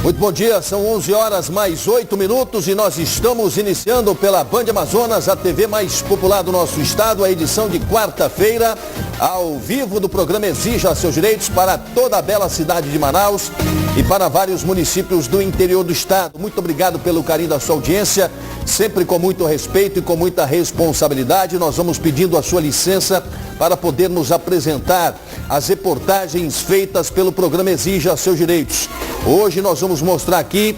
Muito bom dia, são 11 horas mais 8 minutos e nós estamos iniciando pela Band Amazonas, a TV mais popular do nosso estado, a edição de quarta-feira, ao vivo do programa Exija Seus Direitos para toda a bela cidade de Manaus e para vários municípios do interior do estado. Muito obrigado pelo carinho da sua audiência, sempre com muito respeito e com muita responsabilidade. Nós vamos pedindo a sua licença para podermos apresentar as reportagens feitas pelo programa Exija Seus Direitos. Hoje nós vamos mostrar aqui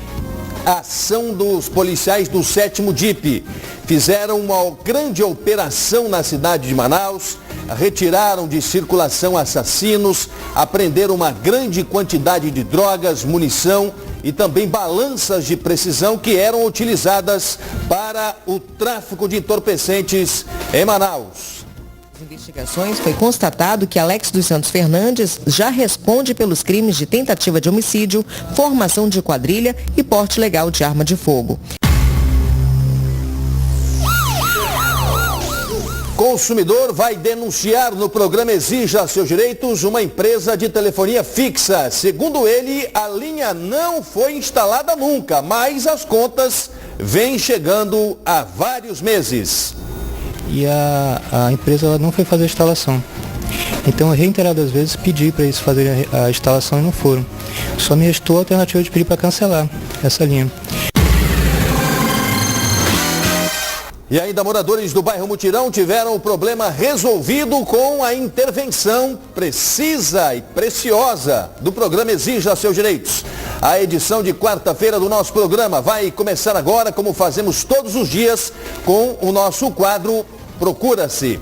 a ação dos policiais do 7º DIP. Fizeram uma grande operação na cidade de Manaus, retiraram de circulação assassinos, apreenderam uma grande quantidade de drogas, munição e também balanças de precisão que eram utilizadas para o tráfico de entorpecentes em Manaus. Investigações, foi constatado que Alex dos Santos Fernandes já responde pelos crimes de tentativa de homicídio, formação de quadrilha e porte ilegal de arma de fogo. Consumidor vai denunciar no programa Exija Seus Direitos uma empresa de telefonia fixa. Segundo ele, a linha não foi instalada nunca, mas as contas vêm chegando há vários meses. E a empresa ela não foi fazer a instalação. Então, reiteradas vezes pedi para eles fazerem a instalação e não foram. Só me restou a alternativa de pedir para cancelar essa linha. E ainda moradores do bairro Mutirão tiveram o problema resolvido com a intervenção precisa e preciosa do programa Exija Seus Direitos. A edição de quarta-feira do nosso programa vai começar agora, como fazemos todos os dias, com o nosso quadro Procura-se.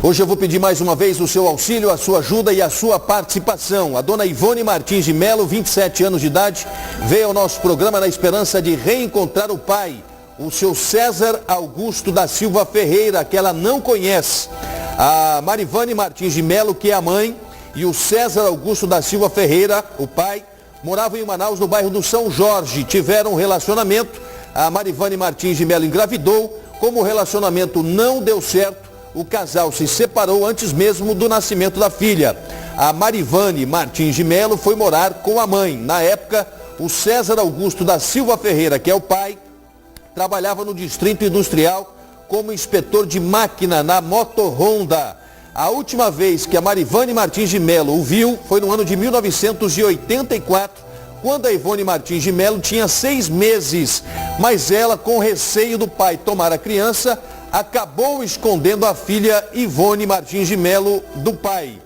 Hoje eu vou pedir mais uma vez o seu auxílio, a sua ajuda e a sua participação. A dona Ivone Martins de Melo, 27 anos de idade, veio ao nosso programa na esperança de reencontrar o pai, o seu César Augusto da Silva Ferreira, que ela não conhece. A Marivane Martins de Melo, que é a mãe, e o César Augusto da Silva Ferreira, o pai, moravam em Manaus, no bairro do São Jorge. Tiveram um relacionamento, a Marivane Martins de Melo engravidou. Como o relacionamento não deu certo, o casal se separou antes mesmo do nascimento da filha. A Marivane Martins de Melo foi morar com a mãe. Na época, o César Augusto da Silva Ferreira, que é o pai, trabalhava no Distrito Industrial como inspetor de máquina na Moto Honda. A última vez que a Marivane Martins de Melo o viu foi no ano de 1984, quando a Ivone Martins de Melo tinha 6 meses. Mas ela, com receio do pai tomar a criança, acabou escondendo a filha Ivone Martins de Melo do pai.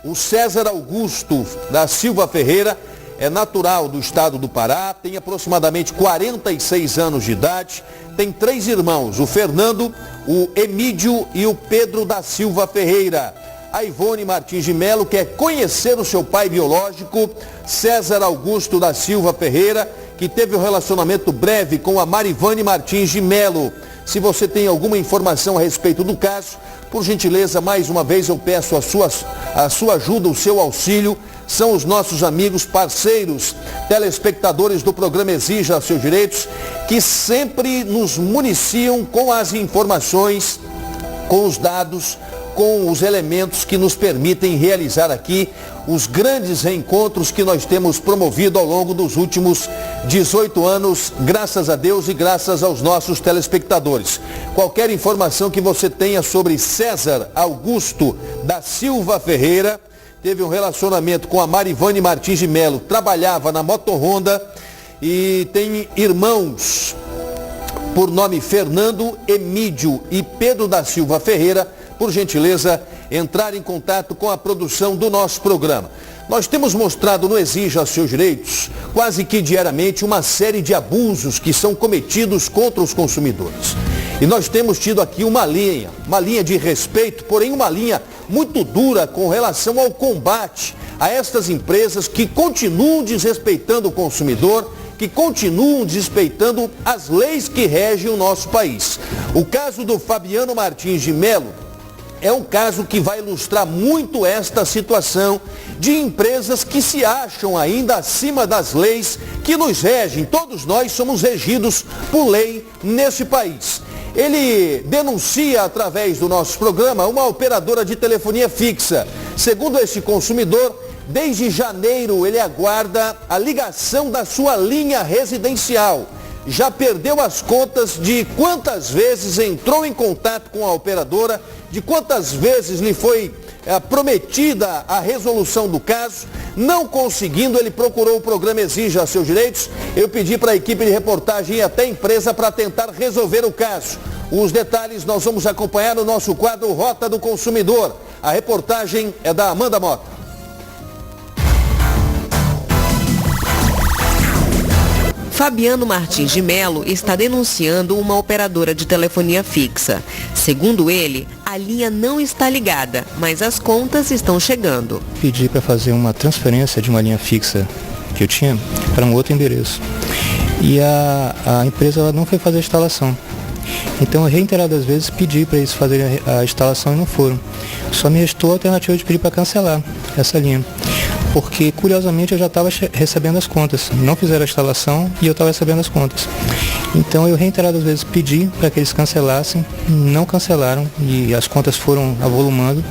O César Augusto da Silva Ferreira é natural do estado do Pará, tem aproximadamente 46 anos de idade, tem 3 irmãos, o Fernando, o Emídio e o Pedro da Silva Ferreira. A Ivone Martins de Melo quer conhecer o seu pai biológico, César Augusto da Silva Ferreira, que teve um relacionamento breve com a Marivane Martins de Melo. Se você tem alguma informação a respeito do caso, por gentileza, mais uma vez eu peço a sua ajuda, o seu auxílio. São os nossos amigos, parceiros, telespectadores do programa Exija Seus Direitos, que sempre nos municiam com as informações, com os dados, com os elementos que nos permitem realizar aqui os grandes reencontros que nós temos promovido ao longo dos últimos 18 anos, graças a Deus e graças aos nossos telespectadores. Qualquer informação que você tenha sobre César Augusto da Silva Ferreira, teve um relacionamento com a Marivane Martins de Melo, trabalhava na Moto Honda e tem irmãos por nome Fernando, Emídio e Pedro da Silva Ferreira, por gentileza, entrar em contato com a produção do nosso programa. Nós temos mostrado no Exija Seus Direitos, quase que diariamente, uma série de abusos que são cometidos contra os consumidores. E nós temos tido aqui uma linha de respeito, porém uma linha muito dura com relação ao combate a estas empresas que continuam desrespeitando o consumidor, que continuam desrespeitando as leis que regem o nosso país. O caso do Fabiano Martins de Melo é um caso que vai ilustrar muito esta situação de empresas que se acham ainda acima das leis que nos regem. Todos nós somos regidos por lei nesse país. Ele denuncia através do nosso programa uma operadora de telefonia fixa. Segundo este consumidor, desde janeiro ele aguarda a ligação da sua linha residencial. Já perdeu as contas de quantas vezes entrou em contato com a operadora, de quantas vezes lhe foi prometida a resolução do caso. Não conseguindo, ele procurou o programa Exija Seus Direitos. Eu pedi para a equipe de reportagem ir até a empresa para tentar resolver o caso. Os detalhes nós vamos acompanhar no nosso quadro Rota do Consumidor. A reportagem é da Amanda Mota. Fabiano Martins de Melo está denunciando uma operadora de telefonia fixa. Segundo ele, a linha não está ligada, mas as contas estão chegando. Pedi para fazer uma transferência de uma linha fixa que eu tinha para um outro endereço. E a empresa ela não foi fazer a instalação. Então, eu reiteradas vezes pedi para eles fazerem a instalação e não foram. Só me restou a alternativa de pedir para cancelar essa linha. Porque, curiosamente, eu já estava recebendo as contas. Não fizeram a instalação e eu estava recebendo as contas. Então, eu reiteradas vezes pedi para que eles cancelassem, não cancelaram e as contas foram avolumando.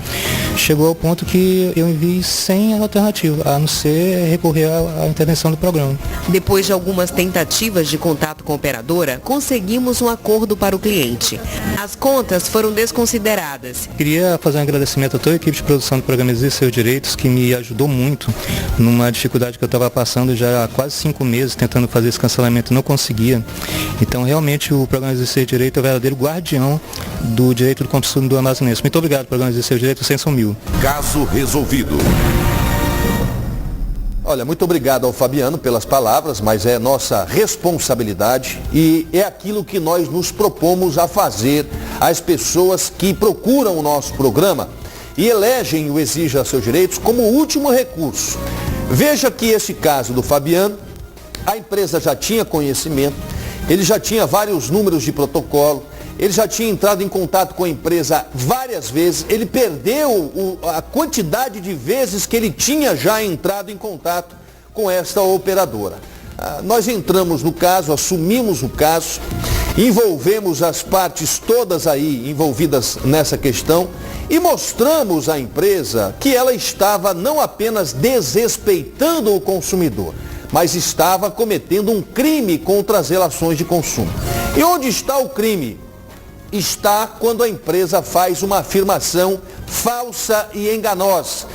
Chegou ao ponto que eu enviei sem alternativa, a não ser recorrer à intervenção do programa. Depois de algumas tentativas de contato com a operadora, conseguimos um acordo para o cliente. As contas foram desconsideradas. Queria fazer um agradecimento a toda a equipe de produção do programa Exija Seus Direitos, que me ajudou muito numa dificuldade que eu estava passando já há quase 5 meses, tentando fazer esse cancelamento e não conseguia. Então, realmente, o programa Exija Seus Direitos é o verdadeiro guardião do direito do consumidor amazonense. Muito obrigado, programa Exija Seus Direitos, vocês são mil. Caso resolvido. Olha, muito obrigado ao Fabiano pelas palavras, mas é nossa responsabilidade e é aquilo que nós nos propomos a fazer às pessoas que procuram o nosso programa e elegem o Exija Seus Direitos como último recurso. Veja que esse caso do Fabiano, a empresa já tinha conhecimento, ele já tinha vários números de protocolo, ele já tinha entrado em contato com a empresa várias vezes, ele perdeu a quantidade de vezes que ele tinha já entrado em contato com esta operadora. Nós entramos no caso, assumimos o caso, envolvemos as partes todas aí envolvidas nessa questão e mostramos à empresa que ela estava não apenas desrespeitando o consumidor, mas estava cometendo um crime contra as relações de consumo. E onde está o crime? Está quando a empresa faz uma afirmação falsa e enganosa.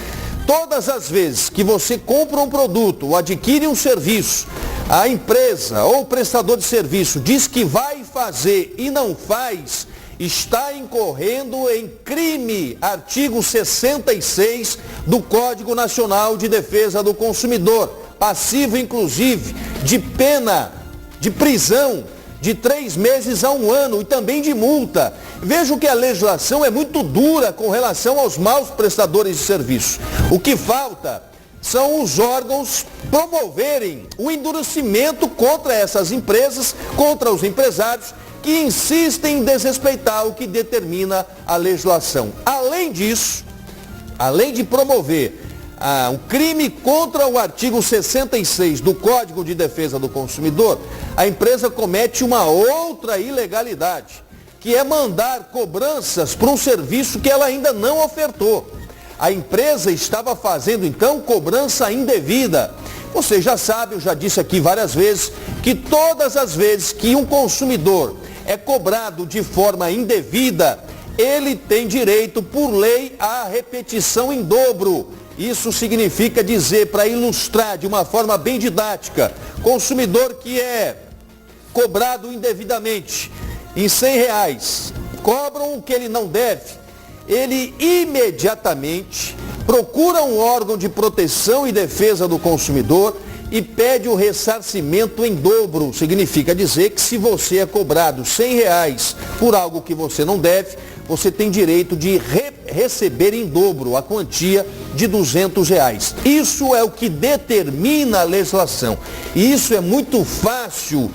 Todas as vezes que você compra um produto ou adquire um serviço, a empresa ou o prestador de serviço diz que vai fazer e não faz, está incorrendo em crime, artigo 66 do Código Nacional de Defesa do Consumidor, passivo inclusive de pena de prisão de 3 meses a 1 ano e também de multa. Vejo que a legislação é muito dura com relação aos maus prestadores de serviço. O que falta são os órgãos promoverem o endurecimento contra essas empresas, contra os empresários que insistem em desrespeitar o que determina a legislação. Além disso, além de promover um crime contra o artigo 66 do Código de Defesa do Consumidor, a empresa comete uma outra ilegalidade, que é mandar cobranças por um serviço que ela ainda não ofertou. A empresa estava fazendo, então, cobrança indevida. Você já sabe, eu já disse aqui várias vezes, que todas as vezes que um consumidor é cobrado de forma indevida, ele tem direito, por lei, à repetição em dobro. Isso significa dizer, para ilustrar de uma forma bem didática, consumidor que é cobrado indevidamente em R$100, cobram o que ele não deve, ele imediatamente procura um órgão de proteção e defesa do consumidor e pede o ressarcimento em dobro. Significa dizer que se você é cobrado R$100 por algo que você não deve, você tem direito de receber em dobro a quantia de R$200. Isso é o que determina a legislação. E isso é muito fácil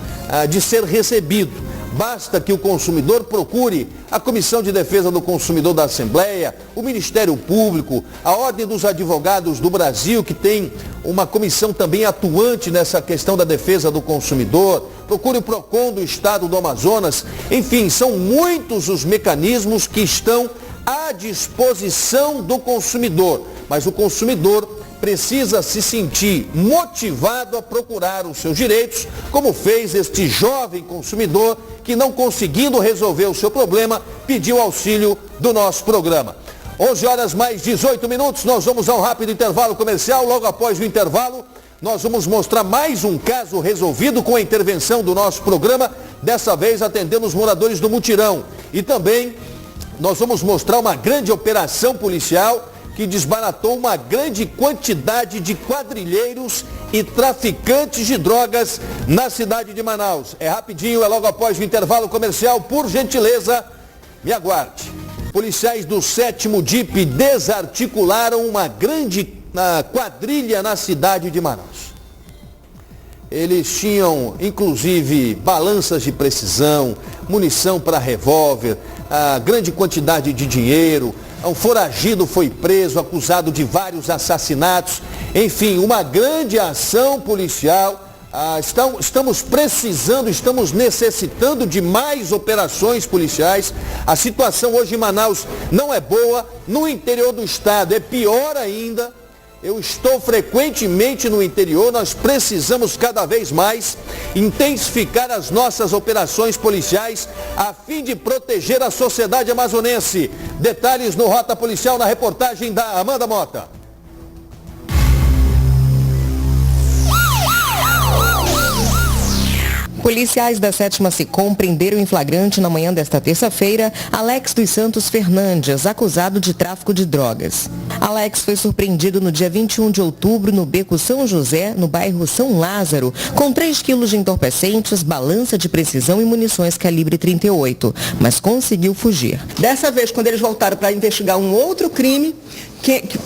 de ser recebido. Basta que o consumidor procure a Comissão de Defesa do Consumidor da Assembleia, o Ministério Público, a Ordem dos Advogados do Brasil, que tem uma comissão também atuante nessa questão da defesa do consumidor, procure o PROCON do Estado do Amazonas. Enfim, são muitos os mecanismos que estão à disposição do consumidor mas o consumidor precisa se sentir motivado a procurar os seus direitos, como fez este jovem consumidor que, não conseguindo resolver o seu problema, pediu auxílio do nosso programa. 11 horas mais 18 minutos, nós vamos a um rápido intervalo comercial. Logo após o intervalo, nós vamos mostrar mais um caso resolvido com a intervenção do nosso programa, dessa vez atendendo os moradores do Mutirão. E também nós vamos mostrar uma grande operação policial que desbaratou uma grande quantidade de quadrilheiros e traficantes de drogas na cidade de Manaus. É rapidinho, é logo após o intervalo comercial. Por gentileza, me aguarde. Policiais do 7º DIP desarticularam uma grande quadrilha na cidade de Manaus. Eles tinham, inclusive, balanças de precisão, munição para revólver, grande quantidade de dinheiro. Um foragido foi preso, acusado de vários assassinatos. Enfim, uma grande ação policial. Estamos precisando, estamos necessitando de mais operações policiais. A situação hoje em Manaus não é boa. No interior do estado é pior ainda. Eu estou frequentemente no interior, nós precisamos cada vez mais intensificar as nossas operações policiais a fim de proteger a sociedade amazonense. Detalhes no Rota Policial na reportagem da Amanda Mota. Policiais da 7ª SICOM prenderam em flagrante na manhã desta terça-feira Alex dos Santos Fernandes, acusado de tráfico de drogas. Alex foi surpreendido no dia 21 de outubro no Beco São José, no bairro São Lázaro, com 3 quilos de entorpecentes, balança de precisão e munições calibre 38, mas conseguiu fugir. Dessa vez, quando eles voltaram para investigar um outro crime,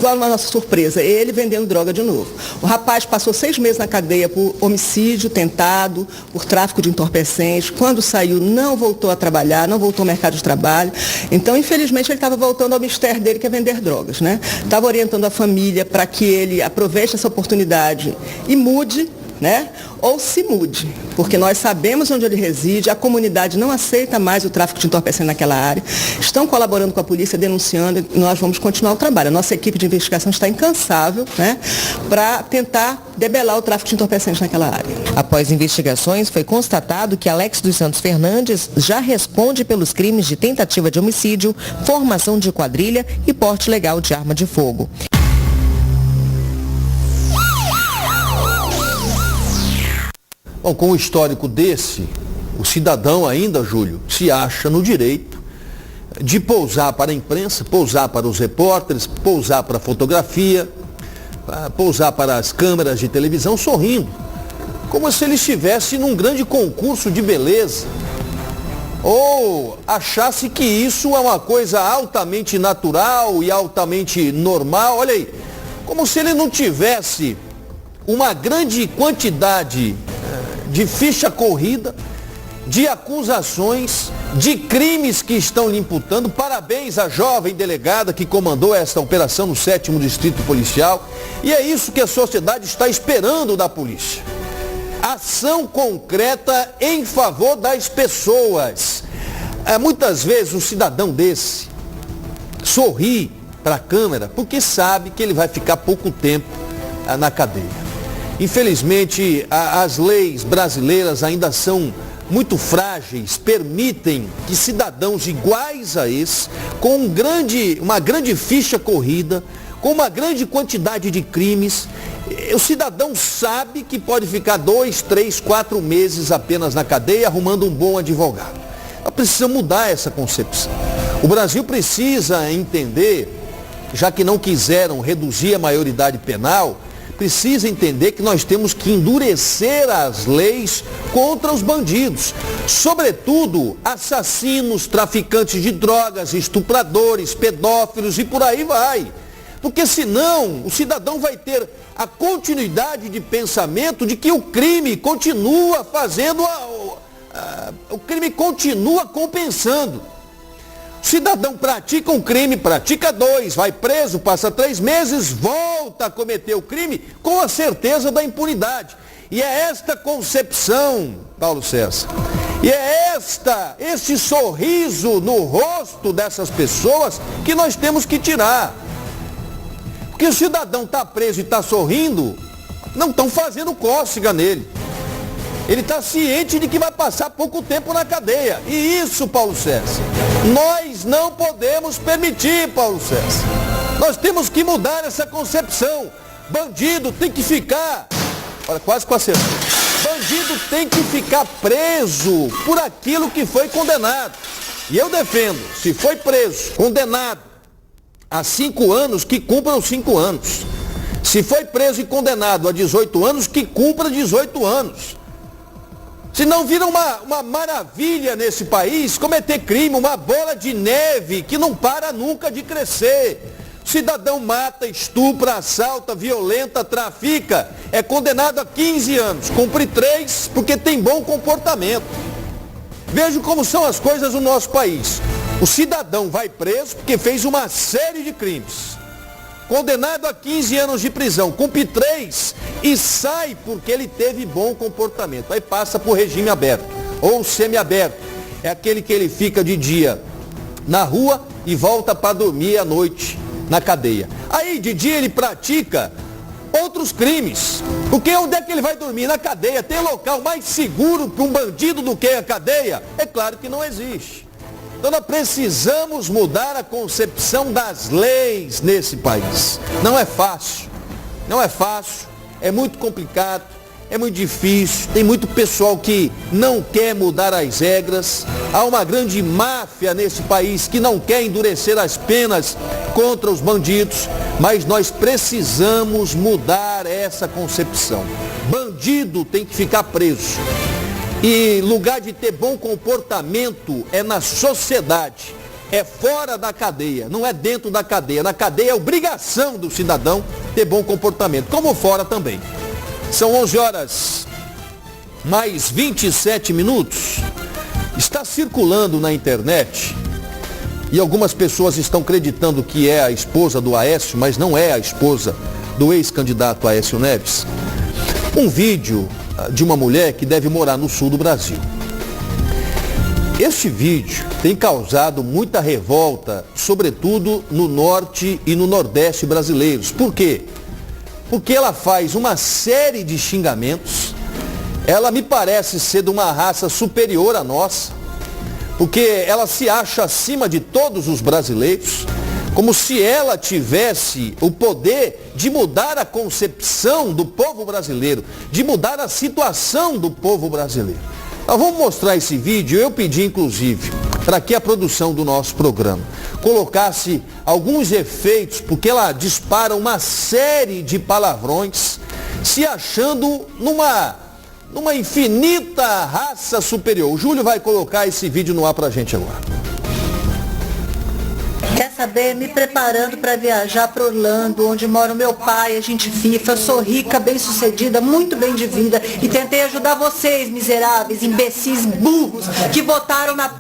qual a nossa surpresa? Ele vendendo droga de novo. O rapaz passou 6 meses na cadeia por homicídio tentado, por tráfico de entorpecentes. Quando saiu, não voltou a trabalhar, não voltou ao mercado de trabalho. Então, infelizmente, ele estava voltando ao mistério dele, que é vender drogas, né? Estava orientando a família para que ele aproveite essa oportunidade e mude, né? Ou se mude, porque nós sabemos onde ele reside, a comunidade não aceita mais o tráfico de entorpecentes naquela área, estão colaborando com a polícia, denunciando, e nós vamos continuar o trabalho. A nossa equipe de investigação está incansável, né, para tentar debelar o tráfico de entorpecentes naquela área. Após investigações, foi constatado que Alex dos Santos Fernandes já responde pelos crimes de tentativa de homicídio, formação de quadrilha e porte legal de arma de fogo. Bom, com um histórico desse, o cidadão ainda, Júlio, se acha no direito de pousar para a imprensa, pousar para os repórteres, pousar para a fotografia, pousar para as câmeras de televisão sorrindo, como se ele estivesse num grande concurso de beleza, ou achasse que isso é uma coisa altamente natural e altamente normal. Olha aí, como se ele não tivesse uma grande quantidade de ficha corrida, de acusações, de crimes que estão lhe imputando. Parabéns à jovem delegada que comandou esta operação no 7º Distrito Policial. E é isso que a sociedade está esperando da polícia. Ação concreta em favor das pessoas. Muitas vezes um cidadão desse sorri para a câmera porque sabe que ele vai ficar pouco tempo na cadeia. Infelizmente, as leis brasileiras ainda são muito frágeis, permitem que cidadãos iguais a esse, com uma grande ficha corrida, com uma grande quantidade de crimes, o cidadão sabe que pode ficar 2, 3, 4 meses apenas na cadeia arrumando um bom advogado. Precisa mudar essa concepção. O Brasil precisa entender, já que não quiseram reduzir a maioridade penal, precisa entender que nós temos que endurecer as leis contra os bandidos, sobretudo assassinos, traficantes de drogas, estupradores, pedófilos e por aí vai. Porque senão o cidadão vai ter a continuidade de pensamento de que o crime continua fazendo, o crime continua compensando. O cidadão pratica um crime, pratica 2, vai preso, passa 3 meses, volta a cometer o crime com a certeza da impunidade. E é esta concepção, Paulo César, e é este sorriso no rosto dessas pessoas que nós temos que tirar. Porque o cidadão está preso e está sorrindo, não estão fazendo cócega nele. Ele está ciente de que vai passar pouco tempo na cadeia. E isso, Paulo César, nós não podemos permitir, Paulo César. Nós temos que mudar essa concepção. Bandido tem que ficar... Olha, quase com a certeza. Bandido tem que ficar preso por aquilo que foi condenado. E eu defendo, se foi preso, condenado a 5 anos, que cumpra os 5 anos. Se foi preso e condenado a 18 anos, que cumpra 18 anos. Se não vira uma maravilha nesse país, cometer crime, uma bola de neve que não para nunca de crescer. Cidadão mata, estupra, assalta, violenta, trafica, é condenado a 15 anos, cumpre 3 porque tem bom comportamento. Veja como são as coisas no nosso país. O cidadão vai preso porque fez uma série de crimes. Condenado a 15 anos de prisão, cumpre 3 e sai porque ele teve bom comportamento. Aí passa por regime aberto ou semiaberto. É aquele que ele fica de dia na rua e volta para dormir à noite na cadeia. Aí de dia ele pratica outros crimes. Porque onde é que ele vai dormir? Na cadeia. Tem local mais seguro para um bandido do que a cadeia? É claro que não existe. Então nós precisamos mudar a concepção das leis nesse país. Não é fácil. Não é fácil. É muito complicado. É muito difícil. Tem muito pessoal que não quer mudar as regras. Há uma grande máfia nesse país que não quer endurecer as penas contra os bandidos. Mas nós precisamos mudar essa concepção. Bandido tem que ficar preso. E lugar de ter bom comportamento é na sociedade, é fora da cadeia, não é dentro da cadeia. Na cadeia é obrigação do cidadão ter bom comportamento, como fora também. São 11 horas mais 27 minutos. Está circulando na internet e algumas pessoas estão acreditando que é a esposa do Aécio, mas não é a esposa do ex-candidato Aécio Neves. Um vídeo de uma mulher que deve morar no sul do Brasil. Este vídeo tem causado muita revolta, sobretudo no norte e no nordeste brasileiros. Por quê? Porque ela faz uma série de xingamentos. Ela me parece ser de uma raça superior à nossa, porque ela se acha acima de todos os brasileiros, como se ela tivesse o poder de mudar a concepção do povo brasileiro, de mudar a situação do povo brasileiro. Nós vamos mostrar esse vídeo. Eu pedi, inclusive, para que a produção do nosso programa colocasse alguns efeitos, porque ela dispara uma série de palavrões, se achando numa infinita raça superior. O Júlio vai colocar esse vídeo no ar para a gente agora. Quer saber, me preparando para viajar para Orlando, onde mora o meu pai, a gente fica, eu sou rica, bem-sucedida, muito bem de vida e tentei ajudar vocês, miseráveis, imbecis, burros, que votaram na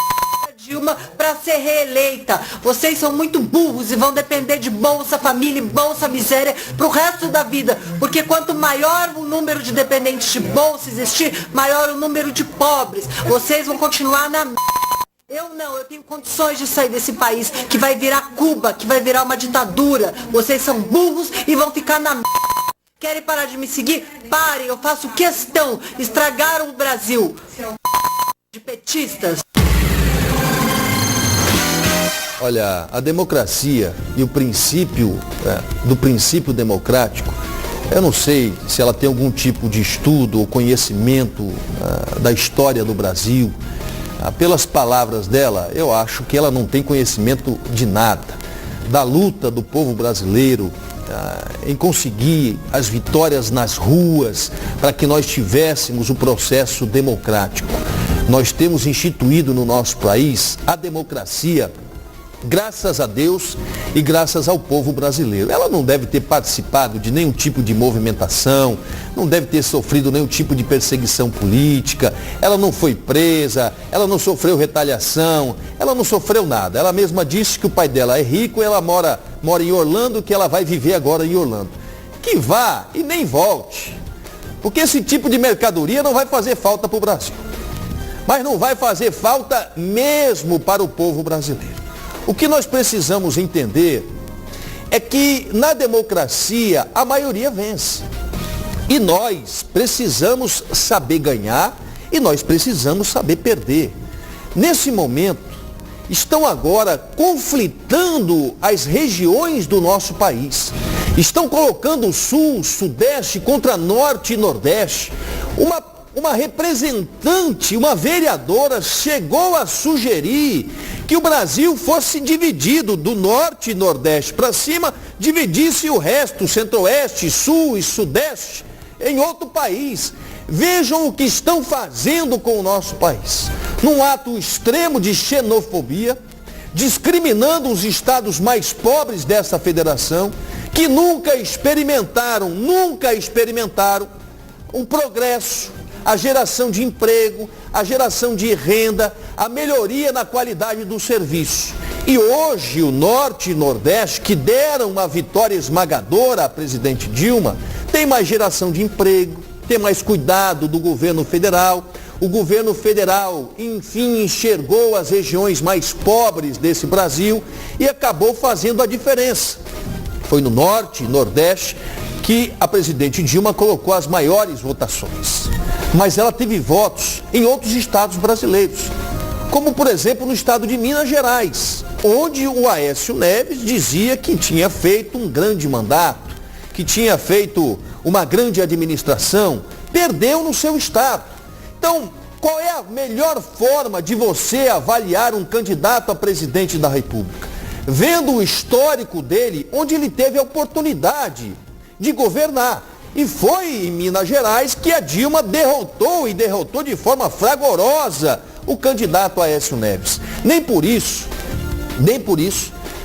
Dilma para ser reeleita. Vocês são muito burros e vão depender de Bolsa Família e Bolsa Miséria pro resto da vida, porque quanto maior o número de dependentes de Bolsa existir, maior o número de pobres. Vocês vão continuar na Eu não, eu tenho condições de sair desse país, que vai virar Cuba, que vai virar uma ditadura. Vocês são burros e vão ficar na Querem parar de me seguir? Parem, eu faço questão. Estragaram o Brasil. De petistas. Olha, a democracia e o princípio do princípio democrático, eu não sei se ela tem algum tipo de estudo ou conhecimento da história do Brasil. Pelas palavras dela, eu acho que ela não tem conhecimento de nada, da luta do povo brasileiro em conseguir as vitórias nas ruas para que nós tivéssemos o processo democrático. Nós temos instituído no nosso país a democracia, graças a Deus e graças ao povo brasileiro. Ela não deve ter participado de nenhum tipo de movimentação, não deve ter sofrido nenhum tipo de perseguição política, ela não foi presa, ela não sofreu retaliação, ela não sofreu nada. Ela mesma disse que o pai dela é rico e ela mora em Orlando, que ela vai viver agora em Orlando. Que vá e nem volte, porque esse tipo de mercadoria não vai fazer falta para o Brasil. Mas não vai fazer falta mesmo para o povo brasileiro. O que nós precisamos entender é que na democracia a maioria vence. E nós precisamos saber ganhar e nós precisamos saber perder. Nesse momento, estão agora conflitando as regiões do nosso país. Estão colocando o Sul, o Sudeste contra Norte e Nordeste. Uma representante, uma vereadora, chegou a sugerir que o Brasil fosse dividido do Norte e Nordeste para cima, dividisse o resto, Centro-Oeste, Sul e Sudeste, em outro país. Vejam o que estão fazendo com o nosso país. Num ato extremo de xenofobia, discriminando os estados mais pobres dessa federação, que nunca experimentaram um progresso, a geração de emprego, a geração de renda, a melhoria na qualidade do serviço. E hoje o Norte e Nordeste, que deram uma vitória esmagadora à presidente Dilma, tem mais geração de emprego, tem mais cuidado do governo federal. O governo federal, enfim, enxergou as regiões mais pobres desse Brasil e acabou fazendo a diferença. Foi no Norte e Nordeste que a presidente Dilma colocou as maiores votações. Mas ela teve votos em outros estados brasileiros, como por exemplo no estado de Minas Gerais, onde o Aécio Neves dizia que tinha feito um grande mandato, que tinha feito uma grande administração, perdeu no seu estado. Então, qual é a melhor forma de você avaliar um candidato a presidente da República? Vendo o histórico dele, onde ele teve a oportunidade de governar. E foi em Minas Gerais que a Dilma derrotou de forma fragorosa o candidato Aécio Neves. Nem por isso,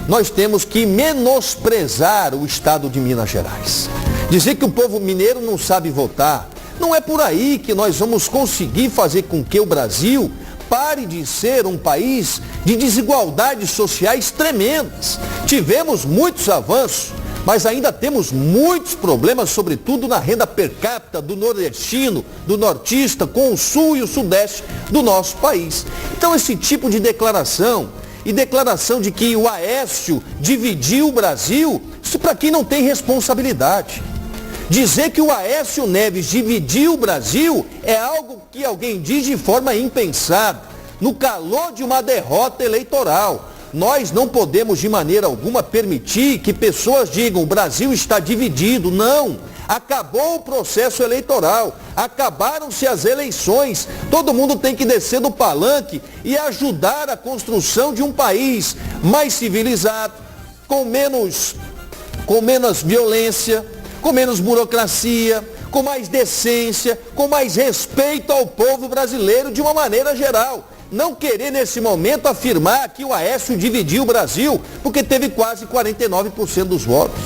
nós temos que menosprezar o estado de Minas Gerais. Dizer que o povo mineiro não sabe votar. Não é por aí que nós vamos conseguir fazer com que o Brasil pare de ser um país de desigualdades sociais tremendas. Tivemos muitos avanços, mas ainda temos muitos problemas, sobretudo na renda per capita do nordestino, do nortista, com o sul e o sudeste do nosso país. Então esse tipo de declaração, e declaração de que o Aécio dividiu o Brasil, isso para quem não tem responsabilidade. Dizer que o Aécio Neves dividiu o Brasil é algo que alguém diz de forma impensada, no calor de uma derrota eleitoral. Nós não podemos de maneira alguma permitir que pessoas digam o Brasil está dividido. Não, acabou o processo eleitoral, acabaram-se as eleições. Todo mundo tem que descer do palanque e ajudar a construção de um país mais civilizado, com menos violência, com menos burocracia, com mais decência, com mais respeito ao povo brasileiro de uma maneira geral. Não querer nesse momento afirmar que o Aécio dividiu o Brasil, porque teve quase 49% dos votos.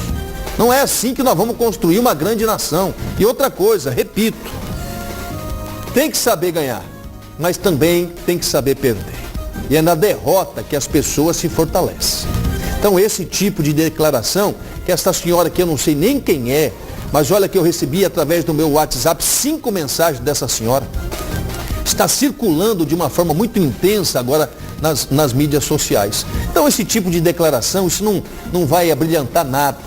Não é assim que nós vamos construir uma grande nação. E outra coisa, repito, tem que saber ganhar, mas também tem que saber perder. E é na derrota que as pessoas se fortalecem. Então esse tipo de declaração, que essa senhora que eu não sei nem quem é, mas olha que eu recebi através do meu WhatsApp 5 mensagens dessa senhora, está circulando de uma forma muito intensa agora nas mídias sociais. Então esse tipo de declaração, isso não vai abrilhantar nada,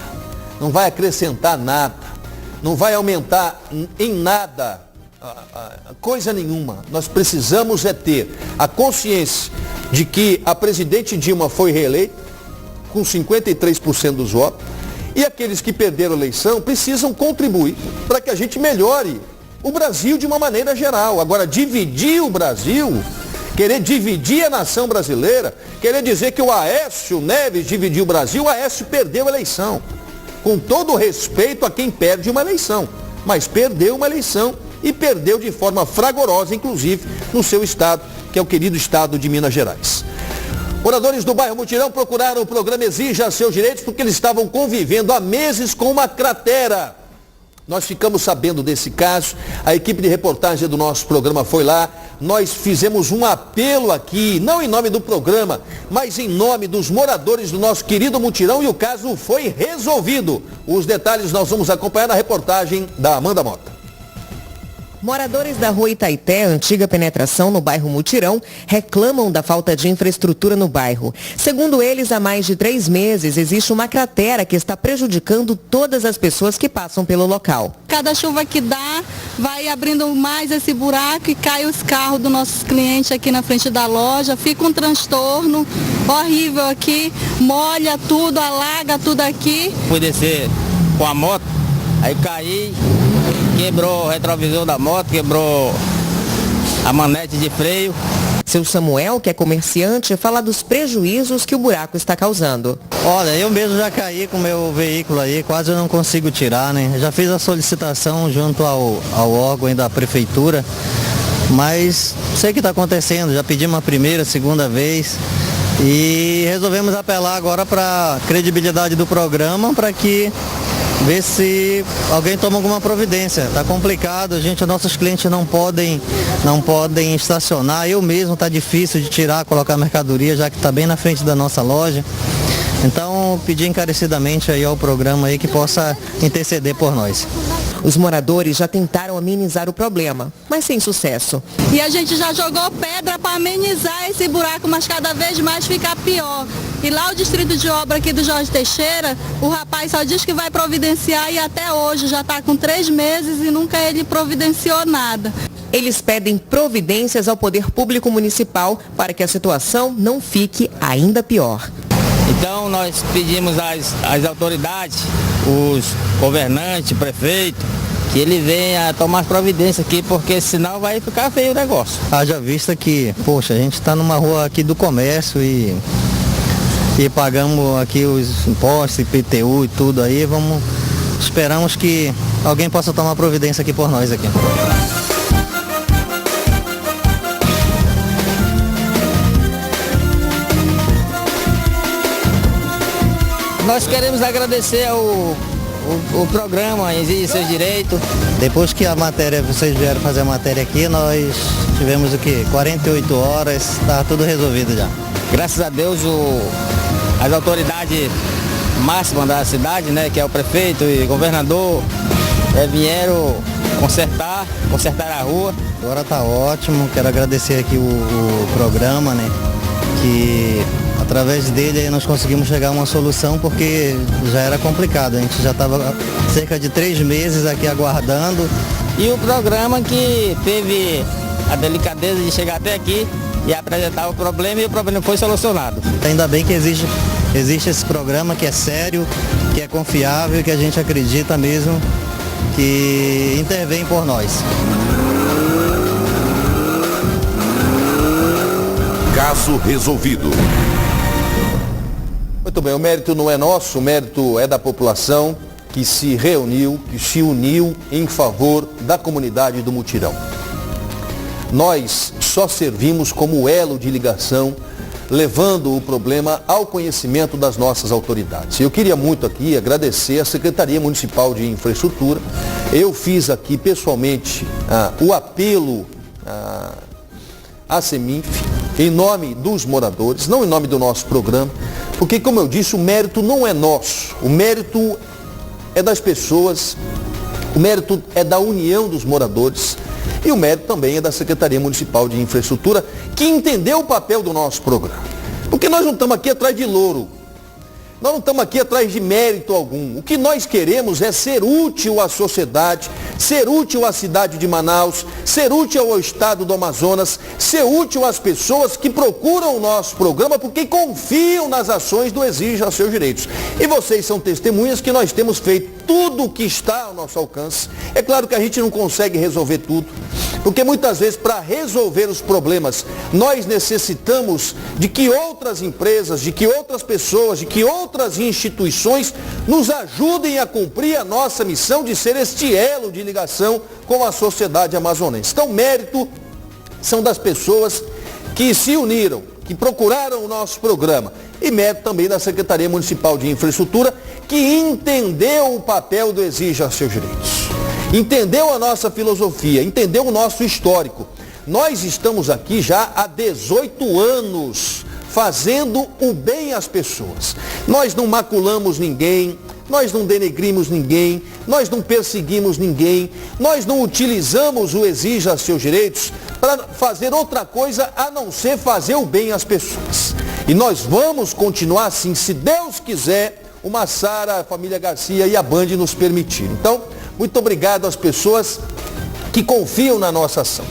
não vai acrescentar nada, não vai aumentar em nada coisa nenhuma. Nós precisamos é ter a consciência de que a presidente Dilma foi reeleita com 53% dos votos, e aqueles que perderam a eleição precisam contribuir para que a gente melhore o Brasil de uma maneira geral. Agora, dividir o Brasil, querer dividir a nação brasileira, querer dizer que o Aécio Neves dividiu o Brasil, o Aécio perdeu a eleição. Com todo o respeito a quem perde uma eleição, mas perdeu uma eleição e perdeu de forma fragorosa, inclusive, no seu estado, que é o querido estado de Minas Gerais. Moradores do bairro Mutirão procuraram o programa Exija Seus Direitos porque eles estavam convivendo há meses com uma cratera. Nós ficamos sabendo desse caso, a equipe de reportagem do nosso programa foi lá, nós fizemos um apelo aqui, não em nome do programa, mas em nome dos moradores do nosso querido Mutirão, e o caso foi resolvido. Os detalhes nós vamos acompanhar na reportagem da Amanda Mota. Moradores da rua Itaité, antiga penetração no bairro Mutirão, reclamam da falta de infraestrutura no bairro. Segundo eles, há mais de 3 meses existe uma cratera que está prejudicando todas as pessoas que passam pelo local. Cada chuva que dá, vai abrindo mais esse buraco e cai os carros dos nossos clientes aqui na frente da loja. Fica um transtorno horrível aqui, molha tudo, alaga tudo aqui. Fui descer com a moto, aí caí. Quebrou o retrovisor da moto, quebrou a manete de freio. Seu Samuel, que é comerciante, fala dos prejuízos que o buraco está causando. Olha, eu mesmo já caí com o meu veículo aí, quase eu não consigo tirar, né? Já fiz a solicitação junto ao órgão da prefeitura, mas sei o que está acontecendo, já pedimos a primeira, segunda vez e resolvemos apelar agora para a credibilidade do programa para que ver se alguém toma alguma providência. Tá complicado, nossos clientes não podem estacionar. Eu mesmo tá difícil de tirar, colocar mercadoria, já que está bem na frente da nossa loja. Então, pedir encarecidamente aí ao programa aí que possa interceder por nós. Os moradores já tentaram amenizar o problema, mas sem sucesso. E a gente já jogou pedra para amenizar esse buraco, mas cada vez mais fica pior. E lá o distrito de obra aqui do Jorge Teixeira, o rapaz só diz que vai providenciar e até hoje já está com 3 meses e nunca ele providenciou nada. Eles pedem providências ao poder público municipal para que a situação não fique ainda pior. Então nós pedimos às autoridades, os governantes, prefeito, que ele venha tomar providência aqui, porque senão vai ficar feio o negócio. Haja vista que, poxa, a gente está numa rua aqui do comércio e pagamos aqui os impostos, IPTU e tudo aí, esperamos que alguém possa tomar providência aqui por nós aqui. Nós queremos agradecer o programa Exige Seus Direitos. Depois que vocês vieram fazer a matéria aqui, nós tivemos 48 horas, está tudo resolvido já. Graças a Deus as autoridades máximas da cidade, né, que é o prefeito e governador, vieram consertar a rua. Agora está ótimo, quero agradecer aqui o programa, né, que através dele aí nós conseguimos chegar a uma solução, porque já era complicado, a gente já estava cerca de 3 meses aqui aguardando. E o programa que teve a delicadeza de chegar até aqui e apresentar o problema, e o problema foi solucionado. Ainda bem que existe esse programa que é sério, que é confiável, que a gente acredita mesmo que intervém por nós. Caso resolvido. Muito bem, o mérito não é nosso, o mérito é da população que se reuniu, que se uniu em favor da comunidade do Mutirão. Nós só servimos como elo de ligação, levando o problema ao conhecimento das nossas autoridades. Eu queria muito aqui agradecer à Secretaria Municipal de Infraestrutura. Eu fiz aqui pessoalmente o apelo à CEMINF, em nome dos moradores, não em nome do nosso programa, porque, como eu disse, o mérito não é nosso, o mérito é das pessoas, o mérito é da união dos moradores e o mérito também é da Secretaria Municipal de Infraestrutura, que entendeu o papel do nosso programa. Porque nós não estamos aqui atrás de louro, nós não estamos aqui atrás de mérito algum. O que nós queremos é ser útil à sociedade, ser útil à cidade de Manaus, ser útil ao estado do Amazonas, ser útil às pessoas que procuram o nosso programa porque confiam nas ações do Exija Seus Direitos. E vocês são testemunhas que nós temos feito tudo o que está ao nosso alcance. É claro que a gente não consegue resolver tudo, porque muitas vezes para resolver os problemas nós necessitamos de que outras empresas, de que outras pessoas, de que outras instituições nos ajudem a cumprir a nossa missão de ser este elo de ligação com a sociedade amazonense. Então, mérito são das pessoas que se uniram, que procuraram o nosso programa, e mérito também da Secretaria Municipal de Infraestrutura, que entendeu o papel do Exija Seus Direitos, entendeu a nossa filosofia, entendeu o nosso histórico. Nós estamos aqui já há 18 anos fazendo o bem às pessoas. Nós não maculamos ninguém, nós não denegrimos ninguém, nós não perseguimos ninguém, nós não utilizamos o Exija Seus Direitos para fazer outra coisa a não ser fazer o bem às pessoas. E nós vamos continuar assim, se Deus quiser, o Massara, a família Garcia e a Band nos permitir. Então, muito obrigado às pessoas que confiam na nossa ação,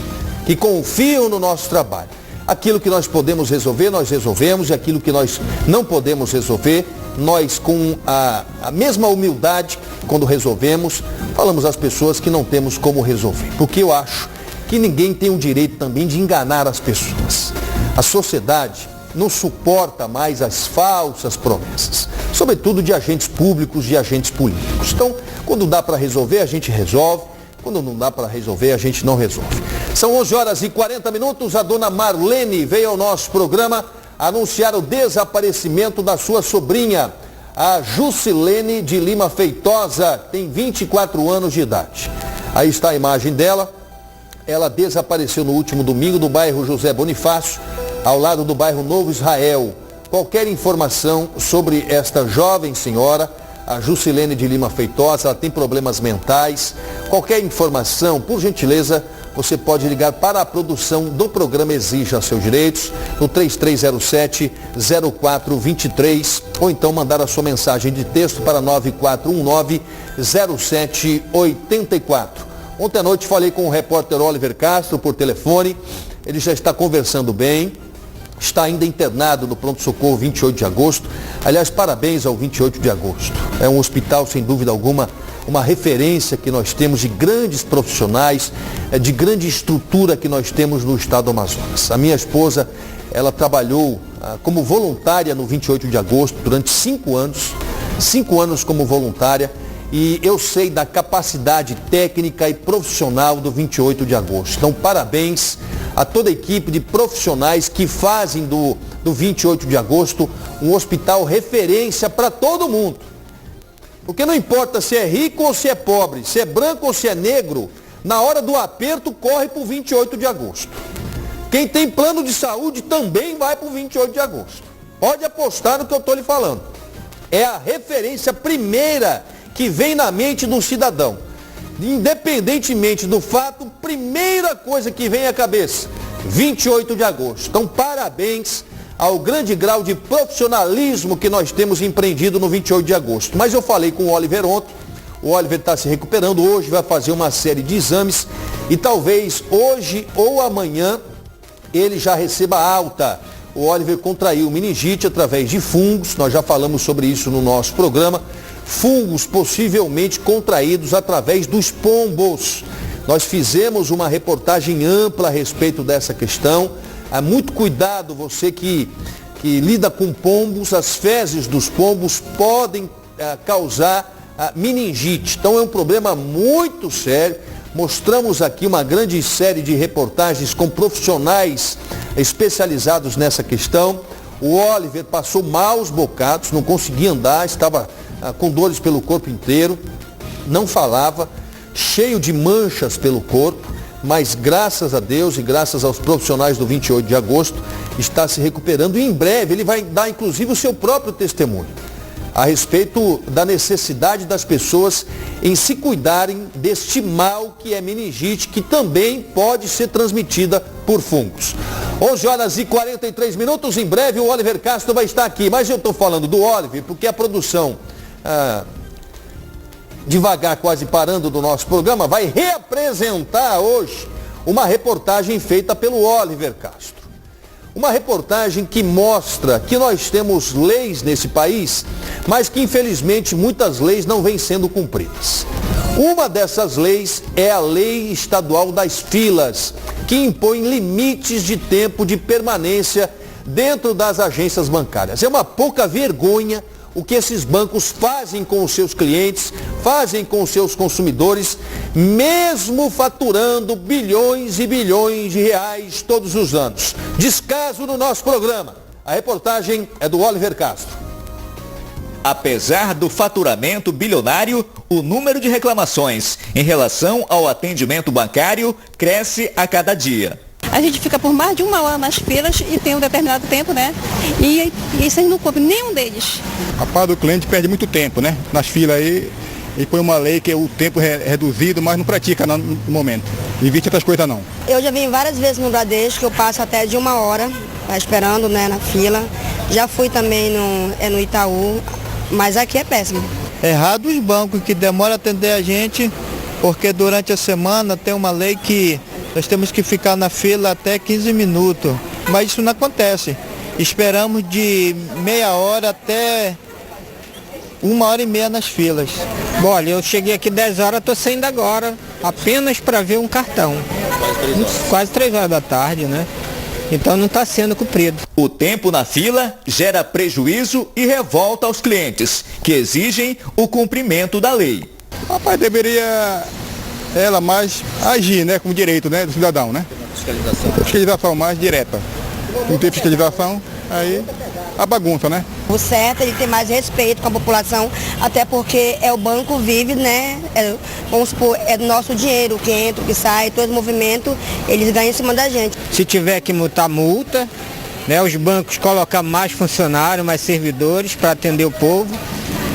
que confiam no nosso trabalho. Aquilo que nós podemos resolver, nós resolvemos, e aquilo que nós não podemos resolver, nós com a mesma humildade, quando resolvemos, falamos às pessoas que não temos como resolver. Porque eu acho que ninguém tem o direito também de enganar as pessoas. A sociedade não suporta mais as falsas promessas, sobretudo de agentes públicos, de agentes políticos. Então, quando dá para resolver, a gente resolve. Quando não dá para resolver, a gente não resolve. São 11 horas e 40 minutos. A dona Marlene veio ao nosso programa anunciar o desaparecimento da sua sobrinha, a Jusilene de Lima Feitosa, tem 24 anos de idade. Aí está a imagem dela. Ela desapareceu no último domingo no bairro José Bonifácio, ao lado do bairro Novo Israel. Qualquer informação sobre esta jovem senhora, a Jusilene de Lima Feitosa, ela tem problemas mentais. Qualquer informação, por gentileza, você pode ligar para a produção do programa Exija Seus Direitos, no 3307-0423, ou então mandar a sua mensagem de texto para 9419-0784. Ontem à noite falei com o repórter Oliver Castro por telefone, ele já está conversando bem. Está ainda internado no pronto-socorro 28 de agosto. Aliás, parabéns ao 28 de agosto. É um hospital, sem dúvida alguma, uma referência que nós temos de grandes profissionais, de grande estrutura que nós temos no estado do Amazonas. A minha esposa, ela trabalhou como voluntária no 28 de agosto durante 5 anos como voluntária, e eu sei da capacidade técnica e profissional do 28 de agosto. Então, parabéns a toda a equipe de profissionais que fazem do 28 de agosto um hospital referência para todo mundo. Porque não importa se é rico ou se é pobre, se é branco ou se é negro, na hora do aperto corre para o 28 de agosto. Quem tem plano de saúde também vai para o 28 de agosto. Pode apostar no que eu estou lhe falando. É a referência primeira que vem na mente do cidadão. Independentemente do fato, primeira coisa que vem à cabeça, 28 de agosto. Então, parabéns ao grande grau de profissionalismo que nós temos empreendido no 28 de agosto. Mas eu falei com o Oliver ontem, o Oliver está se recuperando, hoje vai fazer uma série de exames e talvez hoje ou amanhã ele já receba alta. O Oliver contraiu meningite através de fungos, nós já falamos sobre isso no nosso programa. Fungos possivelmente contraídos através dos pombos. Nós fizemos uma reportagem ampla a respeito dessa questão. Há muito cuidado, você que lida com pombos, as fezes dos pombos podem causar meningite. Então é um problema muito sério. Mostramos aqui uma grande série de reportagens com profissionais especializados nessa questão. O Oliver passou maus bocados, não conseguia andar, estava com dores pelo corpo inteiro, não falava, cheio de manchas pelo corpo, mas graças a Deus e graças aos profissionais do 28 de agosto, está se recuperando e em breve ele vai dar inclusive o seu próprio testemunho a respeito da necessidade das pessoas em se cuidarem deste mal que é meningite, que também pode ser transmitida por fungos. 11 horas e 43 minutos, em breve o Oliver Castro vai estar aqui, mas eu estou falando do Oliver porque a produção, devagar, quase parando do nosso programa, vai reapresentar hoje uma reportagem feita pelo Oliver Castro. Uma reportagem que mostra que nós temos leis nesse país, mas que infelizmente muitas leis não vêm sendo cumpridas. Uma dessas leis é a Lei Estadual das Filas, que impõe limites de tempo de permanência dentro das agências bancárias. É uma pouca vergonha o que esses bancos fazem com os seus clientes, fazem com os seus consumidores, mesmo faturando bilhões e bilhões de reais todos os anos. Descaso no nosso programa. A reportagem é do Oliver Castro. Apesar do faturamento bilionário, o número de reclamações em relação ao atendimento bancário cresce a cada dia. A gente fica por mais de 1 hora nas filas e tem um determinado tempo, né? E isso a gente não cumpre nenhum deles. A parte do cliente perde muito tempo, né? Nas filas aí, e põe uma lei que o tempo é reduzido, mas não pratica no momento. Evite outras coisas não. Eu já vim várias vezes no Bradesco, que eu passo até de 1 hora esperando, né, na fila. Já fui também no Itaú, mas aqui é péssimo. Errado os bancos que demoram a atender a gente, porque durante a semana tem uma lei que nós temos que ficar na fila até 15 minutos, mas isso não acontece. Esperamos de meia hora até 1h30 nas filas. Bom, olha, eu cheguei aqui 10 horas, estou saindo agora, apenas para ver um cartão. Quase 3 horas da tarde, né? Então não está sendo cumprido. O tempo na fila gera prejuízo e revolta aos clientes, que exigem o cumprimento da lei. Rapaz, deveria ela mais agir, né, com o direito, né, do cidadão, né? Fiscalização mais direta. Não tem fiscalização, aí a bagunça, né? O certo é ele ter mais respeito com a população, até porque o banco vive, né? Vamos supor, é do nosso dinheiro, o que entra, o que sai, todo movimento, eles ganham em cima da gente. Se tiver que multar, multa, né? Os bancos colocam mais funcionários, mais servidores para atender o povo,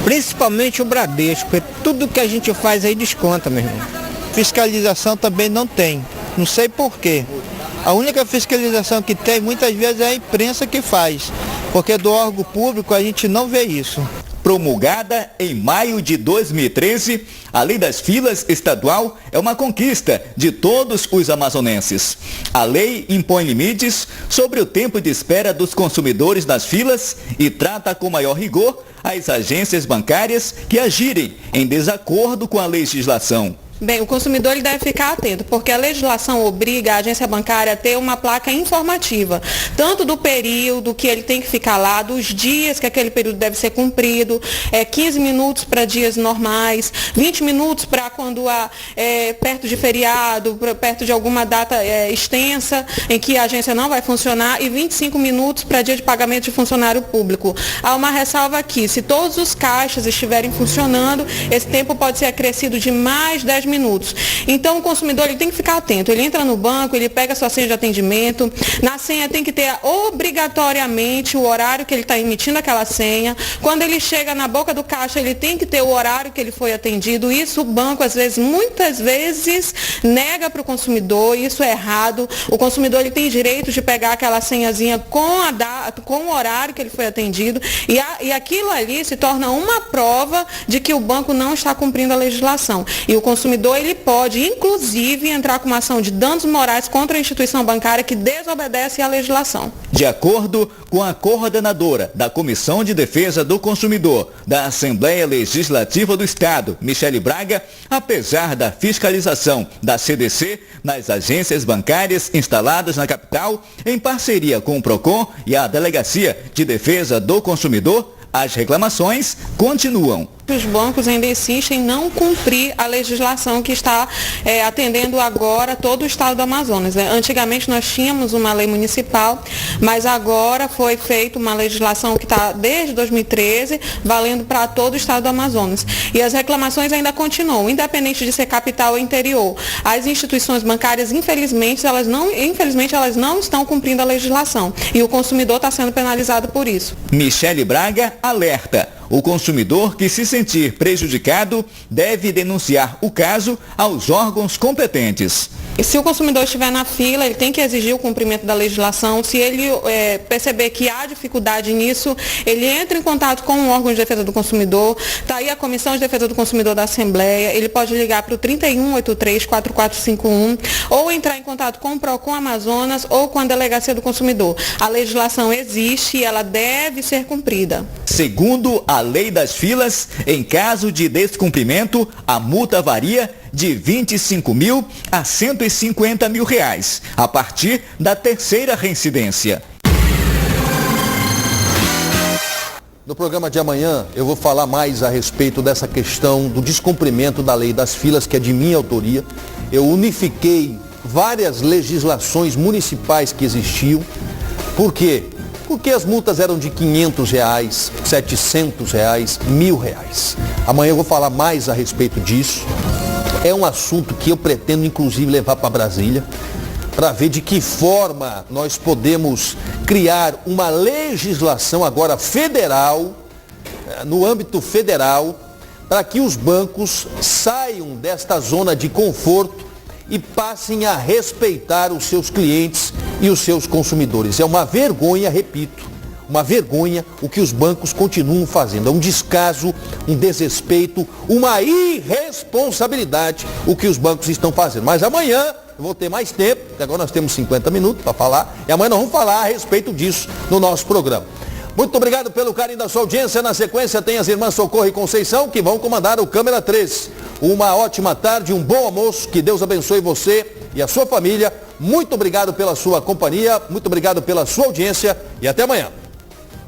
principalmente o Bradesco, porque tudo que a gente faz aí desconta, meu irmão. Fiscalização também não tem, não sei por quê. A única fiscalização que tem, muitas vezes, é a imprensa que faz, porque do órgão público a gente não vê isso. Promulgada em maio de 2013, a Lei das Filas Estadual é uma conquista de todos os amazonenses. A lei impõe limites sobre o tempo de espera dos consumidores nas filas e trata com maior rigor as agências bancárias que agirem em desacordo com a legislação. Bem, o consumidor ele deve ficar atento, porque a legislação obriga a agência bancária a ter uma placa informativa, tanto do período que ele tem que ficar lá, dos dias que aquele período deve ser cumprido, 15 minutos para dias normais, 20 minutos para quando há perto de feriado, perto de alguma data extensa em que a agência não vai funcionar, e 25 minutos para dia de pagamento de funcionário público. Há uma ressalva aqui, se todos os caixas estiverem funcionando, esse tempo pode ser acrescido de mais 10 minutos. Então o consumidor ele tem que ficar atento, ele entra no banco, ele pega a sua senha de atendimento, na senha tem que ter obrigatoriamente o horário que ele está emitindo aquela senha, quando ele chega na boca do caixa ele tem que ter o horário que ele foi atendido, isso o banco às vezes, muitas vezes nega para o consumidor, isso é errado, o consumidor ele tem direito de pegar aquela senhazinha com o horário que ele foi atendido e aquilo ali se torna uma prova de que o banco não está cumprindo a legislação e o consumidor ele pode, inclusive, entrar com uma ação de danos morais contra a instituição bancária que desobedece à legislação. De acordo com a coordenadora da Comissão de Defesa do Consumidor da Assembleia Legislativa do Estado, Michele Braga, apesar da fiscalização da CDC nas agências bancárias instaladas na capital, em parceria com o PROCON e a Delegacia de Defesa do Consumidor, as reclamações continuam. Os bancos ainda insistem em não cumprir a legislação que está atendendo agora todo o estado do Amazonas. Antigamente nós tínhamos uma lei municipal, mas agora foi feita uma legislação que está desde 2013, valendo para todo o estado do Amazonas. E as reclamações ainda continuam, independente de ser capital ou interior. As instituições bancárias, infelizmente, elas não estão cumprindo a legislação. E o consumidor está sendo penalizado por isso. Michele Braga alerta. O consumidor que se sentir prejudicado deve denunciar o caso aos órgãos competentes. E se o consumidor estiver na fila, ele tem que exigir o cumprimento da legislação. Se ele perceber que há dificuldade nisso, ele entra em contato com o órgão de defesa do consumidor. Está aí a Comissão de Defesa do Consumidor da Assembleia. Ele pode ligar para o 3183-4451 ou entrar em contato com o PROCON Amazonas ou com a Delegacia do Consumidor. A legislação existe e ela deve ser cumprida. Segundo a Lei das Filas, em caso de descumprimento, a multa varia de 25 mil a 150 mil reais, a partir da terceira reincidência. No programa de amanhã, eu vou falar mais a respeito dessa questão do descumprimento da Lei das Filas, que é de minha autoria. Eu unifiquei várias legislações municipais que existiam. Por quê? Porque as multas eram de R$500, R$700, R$1.000. Amanhã eu vou falar mais a respeito disso. É um assunto que eu pretendo, inclusive, levar para Brasília, para ver de que forma nós podemos criar uma legislação agora federal, no âmbito federal, para que os bancos saiam desta zona de conforto e passem a respeitar os seus clientes e os seus consumidores. É uma vergonha, repito, uma vergonha o que os bancos continuam fazendo. É um descaso, um desrespeito, uma irresponsabilidade o que os bancos estão fazendo. Mas amanhã eu vou ter mais tempo, porque agora nós temos 50 minutos para falar, e amanhã nós vamos falar a respeito disso no nosso programa. Muito obrigado pelo carinho da sua audiência. Na sequência tem as irmãs Socorro e Conceição, que vão comandar o Câmera 3. Uma ótima tarde, um bom almoço, que Deus abençoe você e a sua família. Muito obrigado pela sua companhia, muito obrigado pela sua audiência e até amanhã.